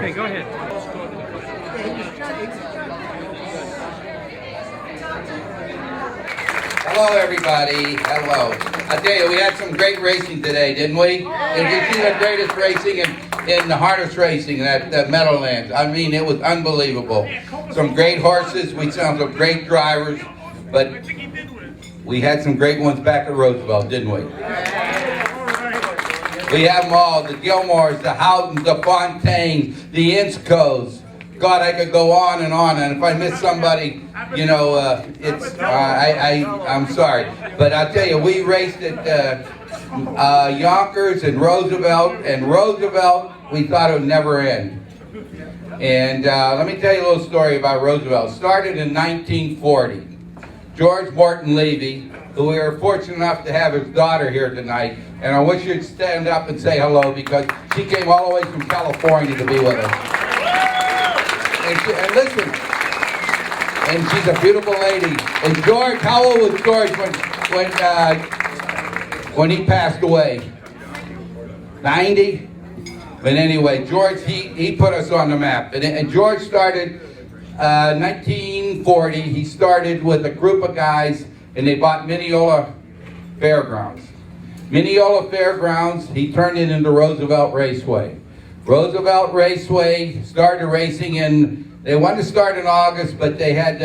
Okay, go ahead. Hello, everybody. Hello. I tell you, we had some great racing today, didn't we? Did you see the greatest racing in the harness racing at the Meadowlands? I mean, it was unbelievable. Some great horses. We saw some great drivers, but we had some great ones back at Roosevelt, didn't we? We have them all, the Gilmours, the Howdens, the Fontaines, the Inscos. God, I could go on, and if I miss somebody, you know, I'm sorry. But I'll tell you, we raced at Yonkers and Roosevelt, we thought it would never end. And let me tell you a little story about Roosevelt. It started in 1940. George Morton Levy, who we were fortunate enough to have his daughter here tonight, and I wish you'd stand up and say hello because she came all the way from California to be with us. And listen, and she's a beautiful lady. And George, how old was George when he passed away? 90? But anyway, George, he put us on the map. And George started 1940. He started with a group of guys, and they bought Mineola Fairgrounds. Mineola Fairgrounds, he turned it into Roosevelt Raceway. Roosevelt Raceway started racing they wanted to start in August, but they had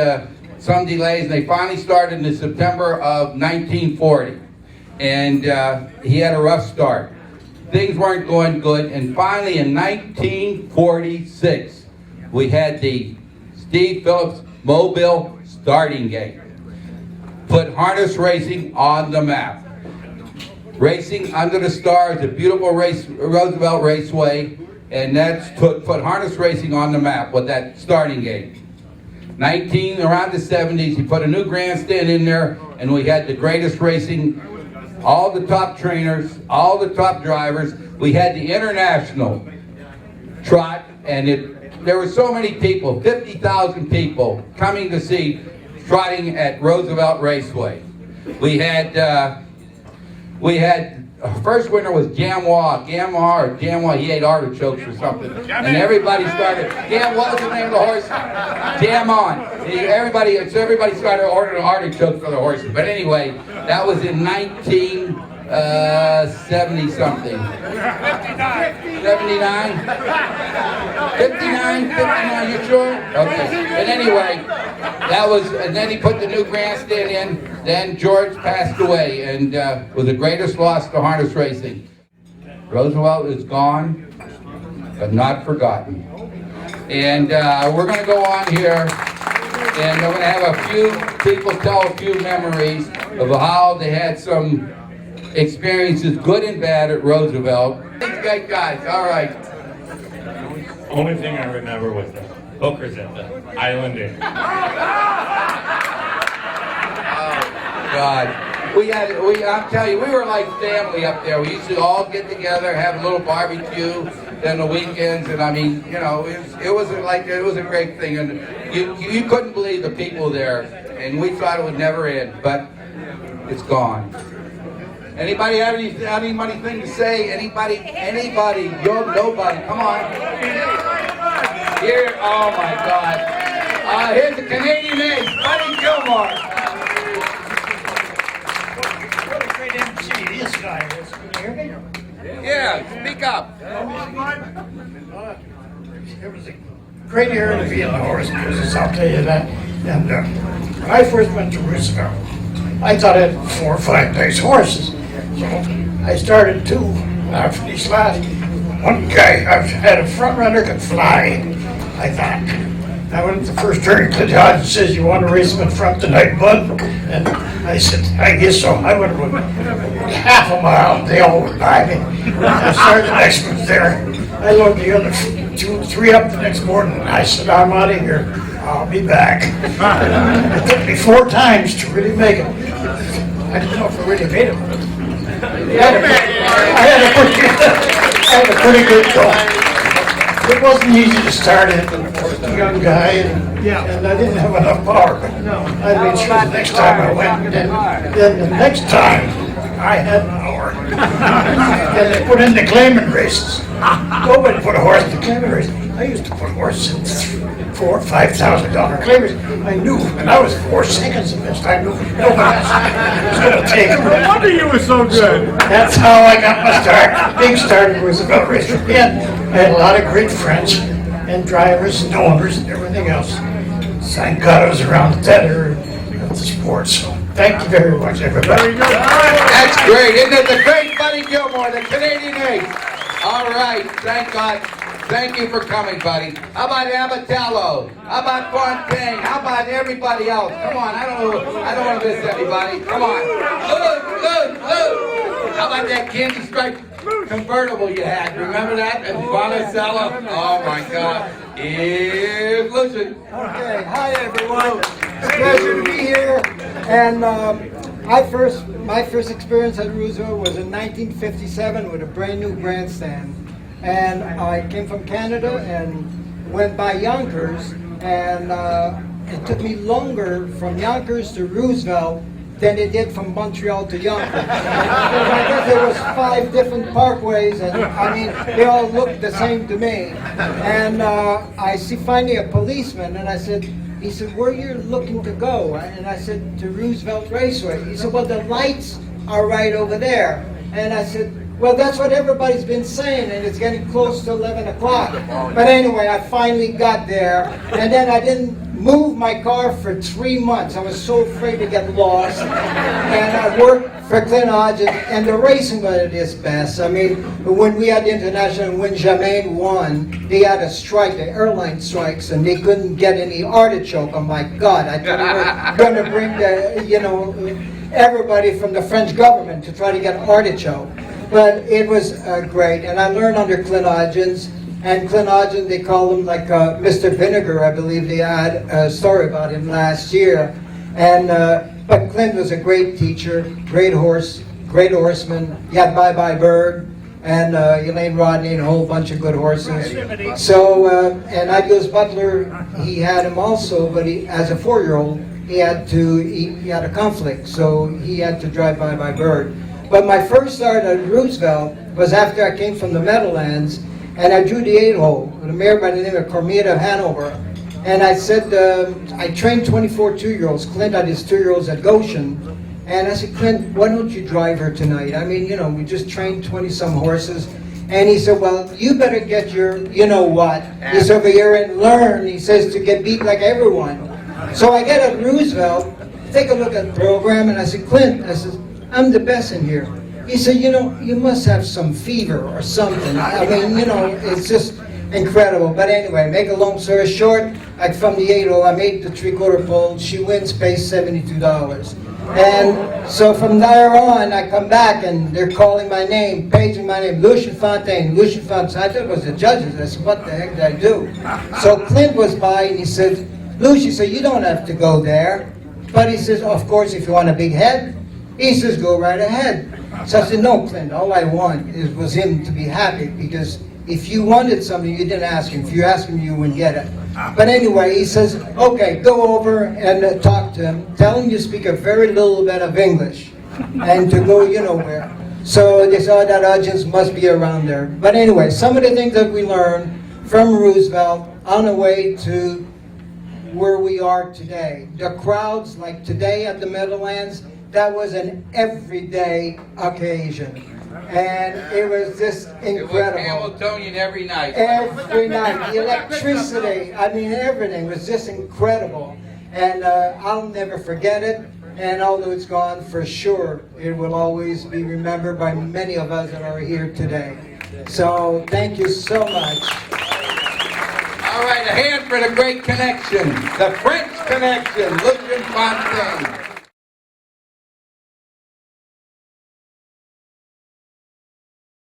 some delays, and they finally started in September of 1940. And he had a rough start. Things weren't going good, and finally in 1946, we had the Steve Phillips Mobile starting gate. Put harness racing on the map. Racing under the stars, a beautiful Roosevelt Raceway, and that's put harness racing on the map with that starting gate. Around the 70s, he put a new grandstand in there, and we had the greatest racing, all the top trainers, all the top drivers. We had the international trot, and there were so many people, 50,000 people coming to see trotting at Roosevelt Raceway. We had first winner was Gilmour, he ate artichokes or something. And everybody started, what was the name of the horse? Jam On. Everybody started ordering artichokes for the horses. But anyway, that was in 1970 something. 79? 59, you sure? Okay. And anyway, and then he put the new grandstand in. Then George passed away, and was the greatest loss to harness racing. Roosevelt is gone, but not forgotten. And we're going to go on here, and we're going to have a few people tell a few memories of how they had some experiences, good and bad, at Roosevelt. Thanks, guys. All right. Only thing I remember was the hookers at the Island Inn. God, I'm telling you, we were like family up there. We used to all get together, have a little barbecue, then the weekends, and I mean, you know, it was a great thing, and you couldn't believe the people there, and we thought it would never end, but it's gone. Anybody have anything to say? Anybody? Nobody. Come on. Here, oh my God. Here's the Canadian ace, Buddy Gilmour. What a great MC this guy is. Can you hear me? Yeah, speak up. It was a great era to be in the horse business, I'll tell you that. And when I first went to Roosevelt, I thought I had 4 or 5 nice horses. So I started 2 after these last. One guy I had a front runner could fly, I thought. I went to the first turn, Clint Hodge says, "You want to race him in front tonight, bud?" And I said, "I guess so." I went about half a mile, they all were by me. I started the next one there. I looked the other 2, 3 up the next morning, and I said, "I'm out of here. I'll be back." It took me 4 times to really make it. I didn't know if I really made it. I had a pretty good go. It wasn't easy to start it. I was a young guy, and I didn't have enough power. I made sure the next time I went, then the next time I had power. And they put in the claimant races. Nobody put a horse in the claimant race. I used to put horses in $4,000 or $5,000 claimers. I knew, and I was 4 seconds of this. I knew nobody else was going to take them. No wonder you were so good. That's how I got my start. Big start at Roosevelt Raceway Reunion. I had a lot of great friends and drivers and owners and everything else. Thank God I was around that era of the sport. So thank you very much, everybody. That's great, isn't it? The great Buddy Gilmour, the Canadian ace. All right, thank God. Thank you for coming, buddy. How about Abatello? How about Fontaine? How about everybody else? Come on, I don't want to miss anybody. Come on. Lou. How about that candy stripe convertible you had? Remember that? And Monticello? Oh my God. It's Lucien. Okay, hi everyone. It's a pleasure to be here. And my first experience at Roosevelt was in 1957 with a brand new grandstand. And I came from Canada and went by Yonkers, and it took me longer from Yonkers to Roosevelt than it did from Montreal to Yonkers. Because I guess there was 5 different parkways, and I mean, they all looked the same to me. And I see finally a policeman, and he said, where you're looking to go? And I said, to Roosevelt Raceway. He said, well, the lights are right over there. And I said, well, that's what everybody's been saying, and it's getting close to 11 o'clock. But anyway, I finally got there, and then I didn't move my car for 3 months. I was so afraid to get lost. And I worked for Clint Hodges, and the racing was at its best. I mean, when we had the international, when Germain won, they had a strike, the airline strikes, and they couldn't get any artichoke. Oh my God, I thought we were going to bring everybody from the French government to try to get artichoke. But it was great, and I learned under Clint Hodgins, and Clint Hodgins, they call him like Mr. Vinegar. I believe they had a story about him last year. And but Clint was a great teacher, great horseman. He had Bye Bye Bird and Elaine Rodney and a whole bunch of good horses. So and Ideal's Butler, he had him also, but as a 4-year-old, he had a conflict, so he had to drive Bye Bye Bird. But my first start at Roosevelt was after I came from the Meadowlands, and I drew the 8-hole with a mare by the name of Cormier of Hanover. And I said, I trained 24 2-year-olds. Clint had his 2-year-olds at Goshen. And I said, Clint, why don't you drive her tonight? I mean, we just trained 20-some horses. And he said, well, you better get your, you-know-what. He's over here and learn, he says, to get beat like everyone. So I get at Roosevelt, take a look at the program, and I said, Clint, I'm the best in here. He said, you must have some fever or something. I mean, it's just incredible. But anyway, make a long story short, from the 8-hole, I made the 3/4 pole. She wins, pays $72. And so from there on, I come back and they're calling my name, paging my name, Lucien Fontaine. I thought it was the judges. I said, what the heck did I do? So Clint was by and he said, Lucien, so you don't have to go there. But he says, of course, if you want a big head, he says, go right ahead. So I said, no, Clint, all I want was him to be happy, because if you wanted something, you didn't ask him. If you asked him, you wouldn't get it. But anyway, he says, okay, go over and talk to him. Tell him you speak a very little bit of English and to go where. So they saw that audience must be around there. But anyway, some of the things that we learned from Roosevelt on the way to where we are today. The crowds, like today at the Meadowlands, that was an everyday occasion. And it was just incredible. It was Hamiltonian every night. Every night. The electricity, I mean, everything was just incredible. And I'll never forget it. And although it's gone, for sure, it will always be remembered by many of us that are here today. So thank you so much. All right, a hand for the great connection, the French connection, Lucien Fontaine.